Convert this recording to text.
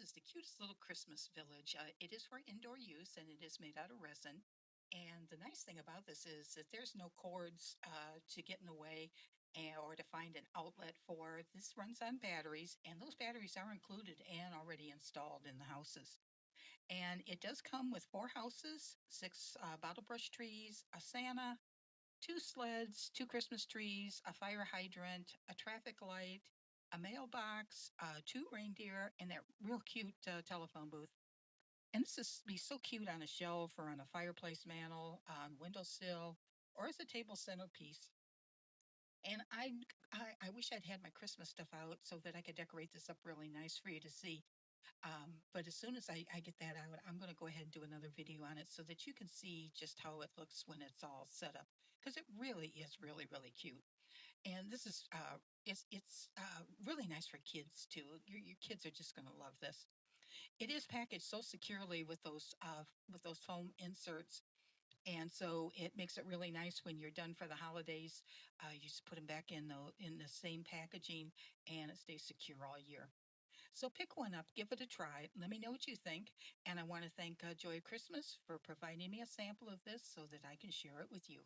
This is the cutest little Christmas village. It is for indoor use and it is made out of resin. And the nice thing about this is that there's no cords to get in the way or to find an outlet for. This runs on batteries, and those batteries are included and already installed in the houses. And it does come with four houses, six bottle brush trees, a Santa, two sleds, two Christmas trees, a fire hydrant, a traffic light, a mailbox, two reindeer, and that real cute telephone booth. And this is be so cute on a shelf or on a fireplace mantle, on windowsill, or as a table centerpiece. And I wish I'd had my Christmas stuff out so that I could decorate this up really nice for you to see. But as soon as I get that out, I'm going to go ahead and do another video on it so that you can see just how it looks when it's all set up. Because it really is really, really cute. And this is, it's really nice for kids too. Your kids are just going to love this. It is packaged so securely with those foam inserts, and so it makes it really nice when you're done for the holidays. You just put them back in the same packaging, and it stays secure all year. So pick one up, give it a try. Let me know what you think. And I want to thank Joy of Christmas for providing me a sample of this so that I can share it with you.